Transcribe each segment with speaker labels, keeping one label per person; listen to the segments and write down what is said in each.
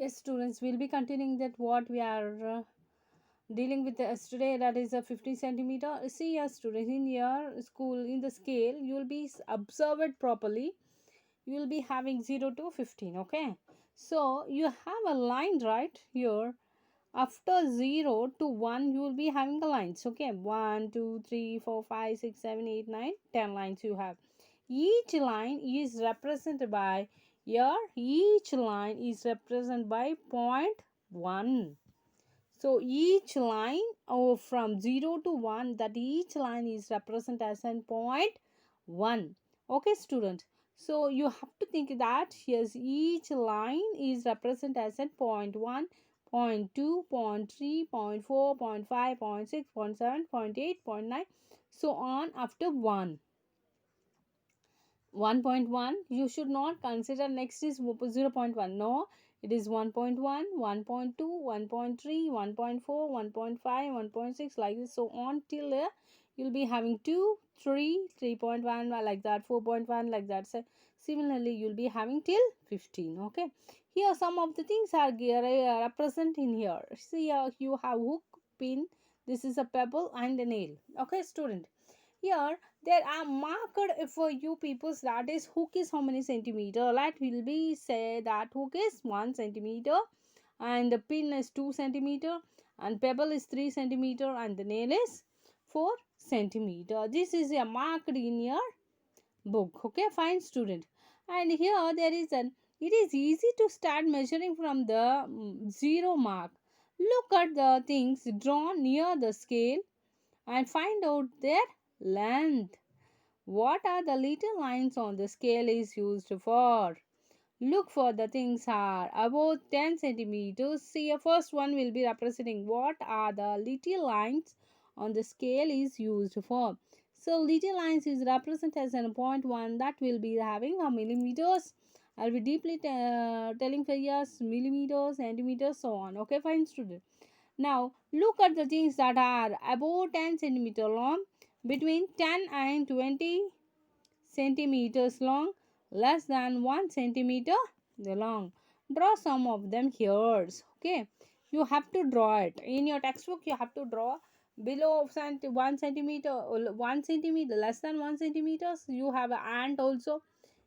Speaker 1: Yes, students, we'll be continuing that what we are dealing with yesterday, that is a 50 centimeter. See, your students, in your school, in the scale, you will be observe it properly. You will be having 0 to 15. Okay, so you have a line right here. After 0 to 1, you will be having the lines. Okay, 1, 2, 3, 4, 5, 6, 7, 8, 9, 10 lines you have. Each line is represented by each line is represented by point 1. So each line, from 0 to 1, that each line is represented as an point 1. Okay, student. So you have to think that yes, each line is represented as an point 1, point 2, point 3, point 4, point 5, point 6, point 7, point 8, point 9, so on after 1. 1.1 you should not consider. Next is 0 0.1. No, it is 1.1, 1.2, 1.3, 1.4, 1.5, 1.6, like this, so on till you'll be having 2, 3, 3.1, like that, 4.1, like that. So similarly you'll be having till 15. Okay, here some of the things are represent in here. See, you have hook, pin, this is a pebble and a nail. Okay, student, here there are marked for you peoples, that is hook is how many centimeter. Like will be say that hook is 1 centimeter and the pin is 2 centimeter and pebble is 3 centimeter and the nail is 4 centimeter. This is a marked in your book. Okay, fine, student. And here there is an, it is easy to start measuring from the 0 mark. Look at the things drawn near the scale and find out their length. What are the little lines on the scale is used for? Look for the things are about 10 centimeters. See, a first one will be representing what are the little lines on the scale is used for. So little lines is represented as a point 1, that will be having a millimeters. I'll be deeply telling for years, millimeters, centimeters, so on. Okay, fine, student. Now look at the things that are about 10 centimeter long, between 10 and 20 centimeters long, less than 1 centimeter long. Draw some of them here. Okay, you have to draw it in your textbook. You have to draw below 1 centimeter, 1 centimeter, less than 1 centimeters. You have an ant also,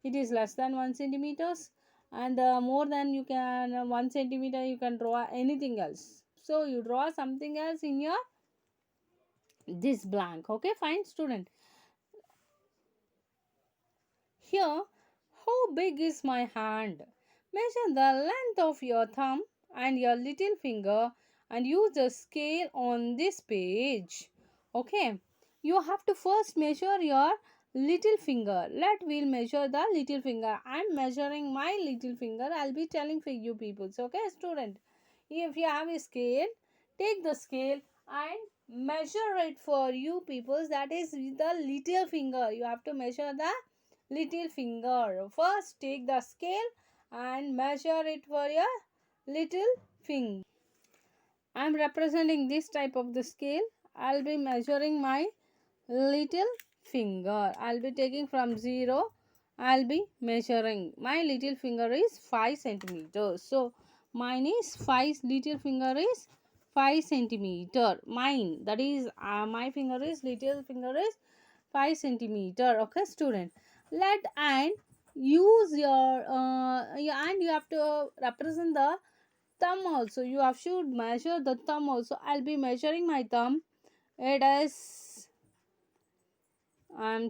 Speaker 1: it is less than 1 centimeters, and more than you can 1 centimeter you can draw anything else. So you draw something else in your this blank. Okay, fine, student. Here, how big is my hand? Measure the length of your thumb and your little finger and use the scale on this page. Okay, you have to first measure your little finger. We'll measure the little finger. I'm measuring my little finger. I'll be telling for you people. So, okay, student, if you have a scale, take the scale and measure it for you people. That is the little finger. You have to measure the little finger. First take the scale and measure it for your little finger. I am representing this type of the scale. I'll be measuring my little finger. I'll be taking from 0. I'll be measuring. My little finger is 5 centimeters. So mine is 5, little finger is 5 centimeter. Mine, that is my finger is, little finger is 5 centimeter. Okay, student. Let and use your and you have to represent the thumb also. You have should measure the thumb also. I'll be measuring my thumb. It is,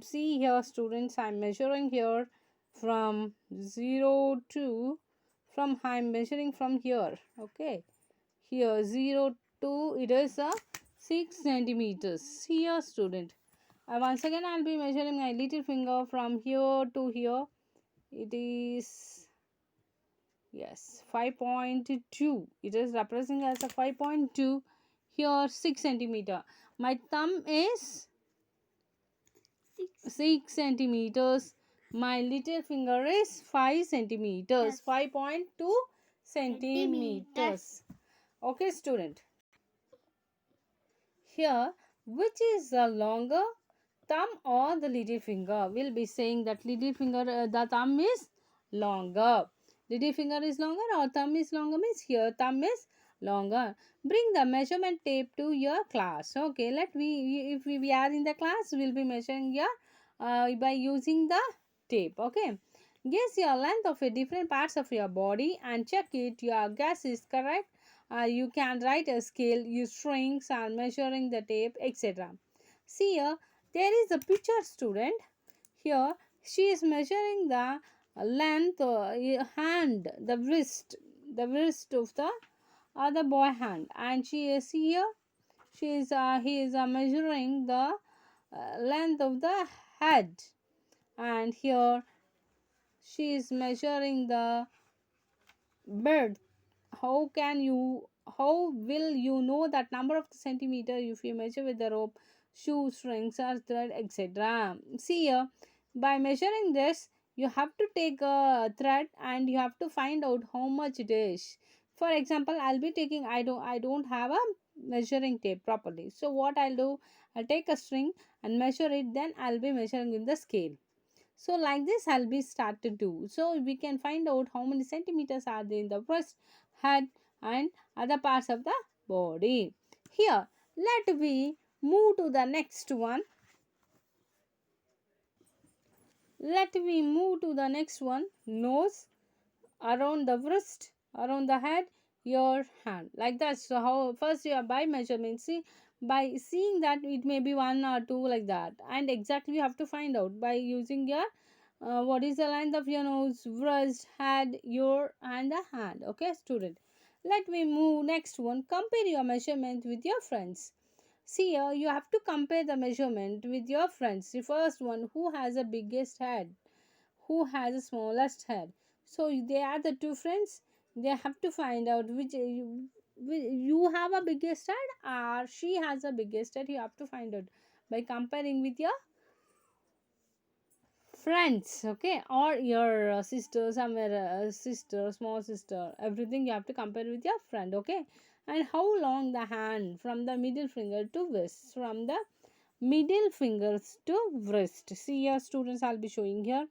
Speaker 1: see here students, I'm measuring here from 0 to, from I'm measuring from here. Okay, here 0 to, it is a 6 centimeters. Here student, once again I'll be measuring my little finger from here to here. It is, yes, 5.2. It is representing as a 5.2. Here 6 centimeter. My thumb is 6 centimeters. My little finger is 5 centimeters. Yes. 5.2 centimeters. Okay, student. Here, which is the longer, thumb or the little finger? We'll be saying that little finger, the thumb is longer. little finger is longer or thumb is longer means here thumb is longer. Bring the measurement tape to your class. Okay, let we if we are in the class, we'll be measuring your by using the tape. Okay, guess your length of the different parts of your body and check it. Your guess is correct. You can write a scale, use strings and measuring the tape, etc. See here, there is a picture, student. Here she is measuring the length, hand, the wrist of the other boy hand, and she is here. She is he is measuring the length of the head, and here she is measuring the bird. How can you? How will you know that number of centimeter if you measure with the rope, shoe, strings, or thread, etc.? See here, by measuring this, you have to take a thread and you have to find out how much it is. For example, I'll be taking. I don't have a measuring tape properly. So what I'll do, I'll take a string and measure it. Then I'll be measuring with the scale. So like this I'll be start to do. So we can find out how many centimeters are there in the breast, head and other parts of the body. Here, let we move to the next one. Let me move to the next one. Nose, around the wrist, around the head, your hand. Like that. So how first you are by measurement. See, by seeing that it may be one or two like that. And exactly you have to find out by using your what is the length of your nose, wrist, head, your and the hand. Okay, student. Let me move next one. Compare your measurement with your friends. See here, you have to compare the measurement with your friends. The first one, who has the biggest head, who has the smallest head. So they are the two friends. They have to find out which you have a biggest head or she has a biggest head. You have to find out by comparing with your friends, okay, or your sister, somewhere sister, small sister, everything you have to compare with your friend, okay. And how long the hand from the middle finger to wrist, from the middle fingers to wrist. See here, students, I'll be showing here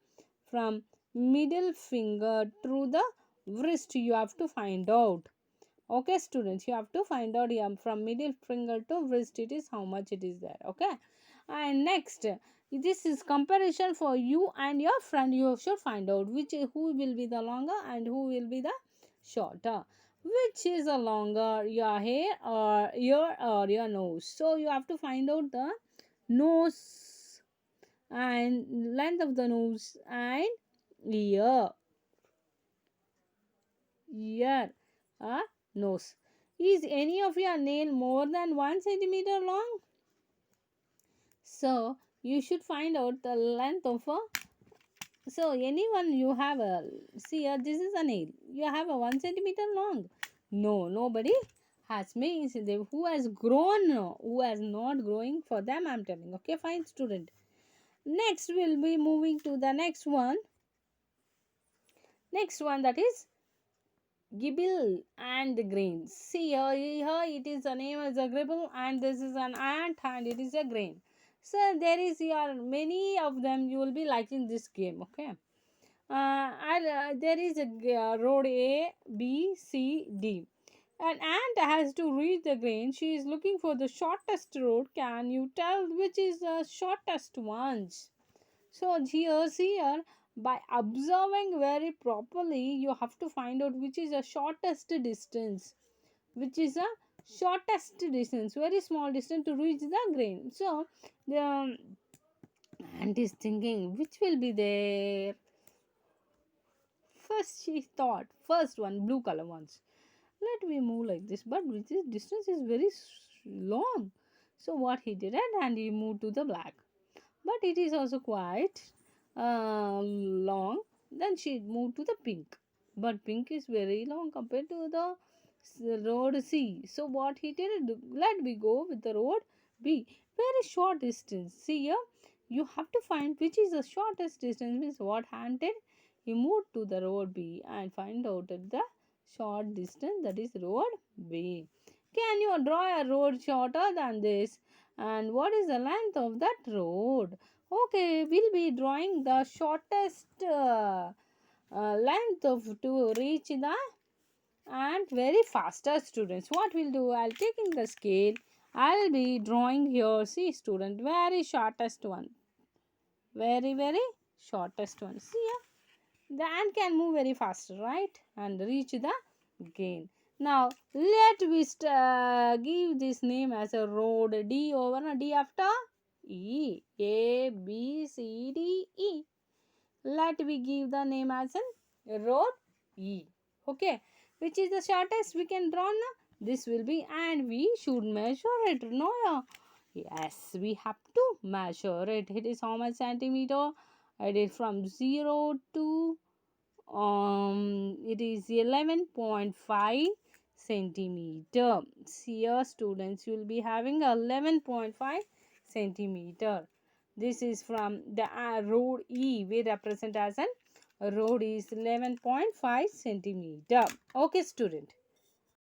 Speaker 1: from middle finger to the wrist. You have to find out. Okay, students, you have to find out here from middle finger to wrist. It is how much it is there. Okay, and next, this is comparison for you and your friend. You should find out which who will be the longer and who will be the shorter. Which is the longer, your hair or your nose? So you have to find out the nose and length of the nose and ear ear nose. Is any of your nail more than 1 centimeter long? So you should find out the length of a. So anyone you have a, see here, this is a nail. You have a 1 centimeter long. No, nobody has me. Who has grown, who has not growing, for them I'm telling. Okay, fine, student. Next we'll be moving to the next one. Next one, that is gibble and the grains. See here it is a name as a gribble and this is an ant and it is a grain. So there is your many of them you will be liking this game. Okay. There is a road A, B, C, D. An ant has to reach the grain. She is looking for the shortest road. Can you tell which is the shortest ones? So here, by observing very properly, you have to find out which is the shortest distance. Which is the shortest distance, very small distance to reach the grain. So the ant is thinking which will be there. First she thought, first one, blue color ones. Let me move like this, but which is distance is very long. So what he did, and he moved to the black. But it is also quite long. Then she moved to the pink, but pink is very long compared to the road C. So what he did, let me go with the road B, very short distance. See here, you have to find which is the shortest distance. Means what hand did, he moved to the road B and find out at the short distance, that is road B. Can you draw a road shorter than this? And what is the length of that road? Okay, we'll be drawing the shortest length of to reach the and very faster students. What we'll do, I'll taking the scale, I'll be drawing here. See student, very shortest one, very shortest one. See the ant can move very faster, right, and reach the gain. Now let we give this name as a road. D over a D after E, A B C D E. Let we give the name as a road E. Okay, which is the shortest we can draw now. This will be, and we should measure it. No, yeah. Yes, we have to measure it. It is how much centimeter? It is from 0 to it is 11.5 centimeter. Here students will be having 11.5 centimeter. This is from the road E. We represent as an road is 11.5 centimeter. Okay student.